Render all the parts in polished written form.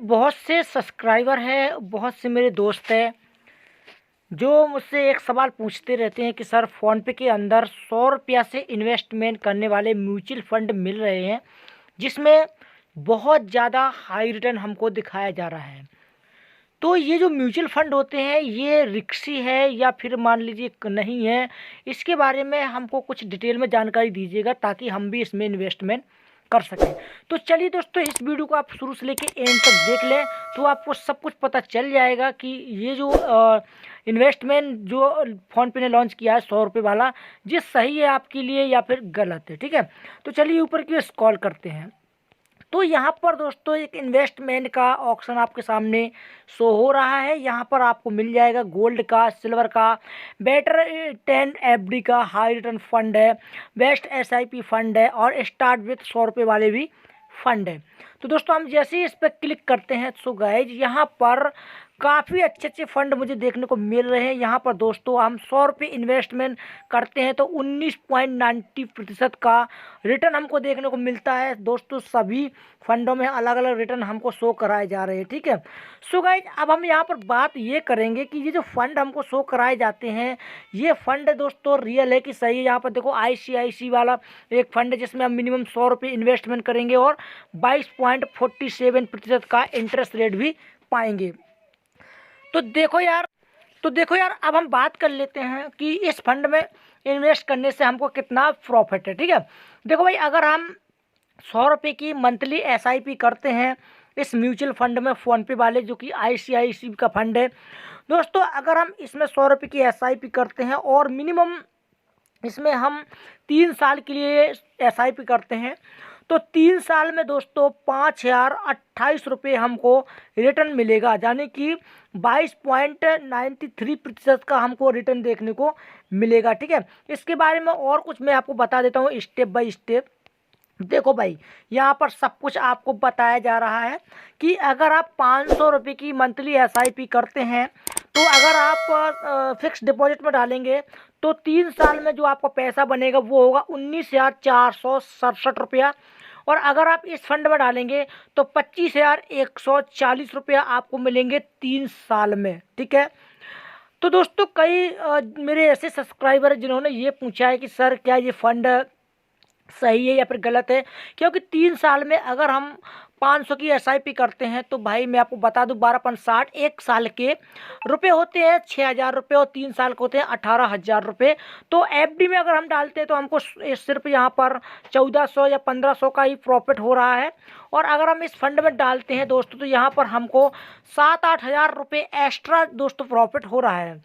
बहुत से सब्सक्राइबर हैं, बहुत से मेरे दोस्त हैं जो मुझसे एक सवाल पूछते रहते हैं कि सर फ़ोनपे के अंदर 100 रुपया से इन्वेस्टमेंट करने वाले म्यूचुअल फंड मिल रहे हैं जिसमें बहुत ज़्यादा हाई रिटर्न हमको दिखाया जा रहा है। तो ये जो म्यूचुअल फंड होते हैं ये रिस्की है या फिर मान लीजिए नहीं है, इसके बारे में हमको कुछ डिटेल में जानकारी दीजिएगा ताकि हम भी इसमें इन्वेस्टमेंट कर सकें। तो चलिए दोस्तों, इस वीडियो को आप शुरू से लेके एंड तक देख लें तो आपको सब कुछ पता चल जाएगा कि ये जो इन्वेस्टमेंट जो फ़ोनपे ने लॉन्च किया है 100 रुपये वाला, ये सही है आपके लिए या फिर गलत है। ठीक है, तो चलिए ऊपर की ओर स्क्रॉल करते हैं। तो यहाँ पर दोस्तों एक इन्वेस्टमेंट का ऑप्शन आपके सामने शो हो रहा है। यहाँ पर आपको मिल जाएगा गोल्ड का, सिल्वर का, बेटर 10 एफडी का हाई रिटर्न फंड है, बेस्ट एसआईपी फंड है और स्टार्ट विथ 100 रुपये वाले भी फंड है। तो दोस्तों हम जैसे ही इस पर क्लिक करते हैं सो गाइज यहाँ पर काफ़ी अच्छे अच्छे फंड मुझे देखने को मिल रहे हैं। यहाँ पर दोस्तों हम 100 रुपये इन्वेस्टमेंट करते हैं तो 19.90% का रिटर्न हमको देखने को मिलता है। दोस्तों सभी फंडों में अलग अलग रिटर्न हमको शो कराए जा रहे हैं। ठीक है, सो गाइज अब हम यहाँ पर बात ये करेंगे कि ये जो फंड हमको शो कराए जाते हैं ये फंड दोस्तों रियल है कि सही है। यहाँ पर देखो ICICI वाला एक फंड है जिसमें हम मिनिमम 100 रुपये इन्वेस्टमेंट करेंगे और 22.47% का इंटरेस्ट रेट भी पाएंगे। तो देखो यार अब हम बात कर लेते हैं कि इस फंड में इन्वेस्ट करने से हमको कितना प्रॉफिट है। ठीक है, देखो भाई, अगर हम 100 रुपये की मंथली SIP करते हैं इस म्यूचुअल फंड में फ़ोनपे वाले जो कि ICICI का फंड है दोस्तों, अगर हम इसमें 100 रुपये की SIP करते हैं और मिनिमम इसमें हम 3 साल के लिए SIP करते हैं तो 3 साल में दोस्तों 5,028 रुपये हमको रिटर्न मिलेगा, यानी कि 22.93% का हमको रिटर्न देखने को मिलेगा। ठीक है, इसके बारे में और कुछ मैं आपको बता देता हूँ स्टेप बाय स्टेप। देखो भाई, यहाँ पर सब कुछ आपको बताया जा रहा है कि अगर आप 500 रुपये की मंथली SIP करते हैं तो अगर आप फिक्स डिपॉजिट में डालेंगे तो 3 साल में जो आपका पैसा बनेगा वो होगा 19,467 रुपया, और अगर आप इस फंड में डालेंगे तो 25,140 रुपया आपको मिलेंगे 3 साल में। ठीक है, तो दोस्तों कई मेरे ऐसे सब्सक्राइबर जिन्होंने ये पूछा है कि सर क्या ये फंड सही है या फिर गलत है, क्योंकि 3 साल में अगर हम 500 की SIP करते हैं तो भाई मैं आपको बता दूं 12.60 एक साल के रुपए होते हैं 6,000 रुपये और 3 साल के होते हैं 18,000 रुपये। तो FD में अगर हम डालते हैं तो हमको सिर्फ यहाँ पर 1,400 या 1,500 का ही प्रॉफिट हो रहा है, और अगर हम इस फंड में डालते हैं दोस्तों तो यहाँ पर हमको 7-8 हज़ार रुपये एक्स्ट्रा दोस्तों प्रॉफिट हो रहा है।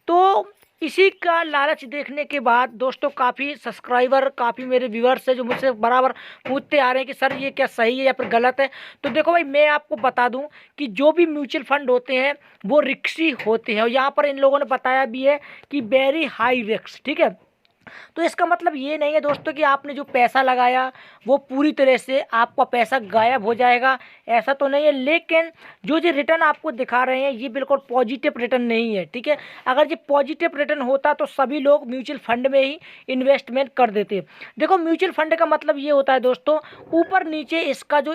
तो इसी का लालच देखने के बाद दोस्तों काफ़ी सब्सक्राइबर, काफ़ी मेरे व्यूअर्स हैं जो मुझसे बराबर पूछते आ रहे हैं कि सर ये क्या सही है या फिर गलत है। तो देखो भाई, मैं आपको बता दूं कि जो भी म्यूचुअल फंड होते हैं वो रिस्की होते हैं, और यहाँ पर इन लोगों ने बताया भी है कि वेरी हाई रिस्क। ठीक है, तो इसका मतलब ये नहीं है दोस्तों कि आपने जो पैसा लगाया वो पूरी तरह से आपका पैसा गायब हो जाएगा, ऐसा तो नहीं है। लेकिन जो रिटर्न आपको दिखा रहे हैं ये बिल्कुल पॉजिटिव रिटर्न नहीं है। ठीक है, अगर ये पॉजिटिव रिटर्न होता तो सभी लोग म्यूचुअल फंड में ही इन्वेस्टमेंट कर देते। देखो, म्यूचुअल फंड का मतलब ये होता है दोस्तों, ऊपर नीचे इसका जो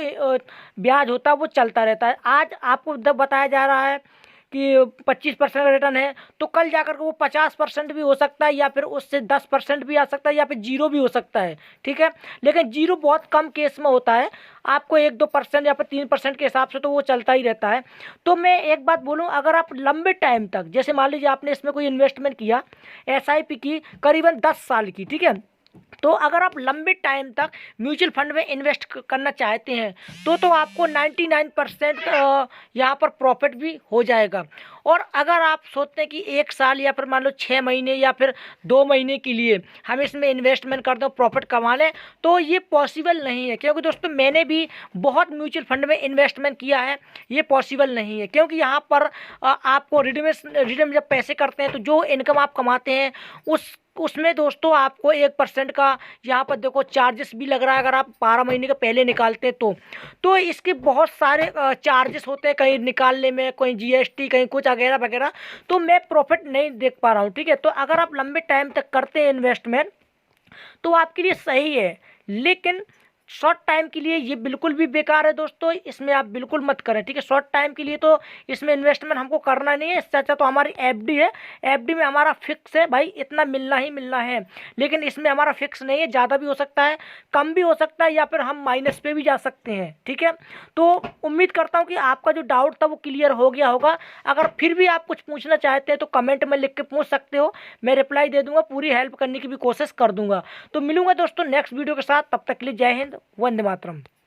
ब्याज होता है वो चलता रहता है। आज आपको बताया जा रहा है कि 25% रिटर्न है तो कल जाकर के वो 50% भी हो सकता है, या फिर उससे 10% भी आ सकता है, या फिर 0 भी हो सकता है। ठीक है, लेकिन 0 बहुत कम केस में होता है, आपको 1-2% या फिर 3% के हिसाब से तो वो चलता ही रहता है। तो मैं एक बात बोलूँ, अगर आप लंबे टाइम तक, जैसे मान लीजिए आपने इसमें कोई इन्वेस्टमेंट किया SIP की करीबन 10 साल की, ठीक है, तो अगर आप लंबे टाइम तक म्यूचुअल फंड में इन्वेस्ट करना चाहते हैं तो आपको 99% यहाँ पर प्रॉफिट भी हो जाएगा। और अगर आप सोचते हैं कि 1 साल या फिर मान लो 6 महीने या फिर 2 महीने के लिए हम इसमें इन्वेस्टमेंट कर दो, प्रॉफिट कमा लें, तो ये पॉसिबल नहीं है। क्योंकि दोस्तों मैंने भी बहुत म्यूचुअल फंड में इन्वेस्टमेंट किया है, ये पॉसिबल नहीं है। क्योंकि यहाँ पर आपको रिडीम जब पैसे करते हैं तो जो इनकम आप कमाते हैं उसमें दोस्तों आपको 1% का यहाँ पर देखो चार्जेस भी लग रहा है अगर आप 12 महीने के पहले निकालते हैं तो इसके बहुत सारे चार्जेस होते हैं, कहीं निकालने में, कहीं GST, कहीं कुछ वगैरह वगैरह। तो मैं प्रॉफिट नहीं देख पा रहा हूँ। ठीक है, तो अगर आप लंबे टाइम तक करते हैं इन्वेस्टमेंट तो आपके लिए सही है, लेकिन शॉर्ट टाइम के लिए ये बिल्कुल भी बेकार है दोस्तों, इसमें आप बिल्कुल मत करें, ठीक है। शॉर्ट टाइम के लिए तो इसमें इन्वेस्टमेंट हमको करना नहीं है, इससे अच्छा तो हमारी एफडी है। एफडी में हमारा फिक्स है भाई, इतना मिलना ही मिलना है, लेकिन इसमें हमारा फिक्स नहीं है, ज़्यादा भी हो सकता है, कम भी हो सकता है, या फिर हम माइनस पे भी जा सकते हैं, ठीक है। तो उम्मीद करता हूँ कि आपका जो डाउट था वो क्लियर हो गया होगा। अगर फिर भी आप कुछ पूछना चाहते हैं तो कमेंट में लिख के पूछ सकते हो, मैं रिप्लाई दे दूंगा, पूरी हेल्प करने की भी कोशिश कर दूंगा। तो मिलूंगा दोस्तों नेक्स्ट वीडियो के साथ, तब तक के लिए जय हिंद, वंदे मातरम।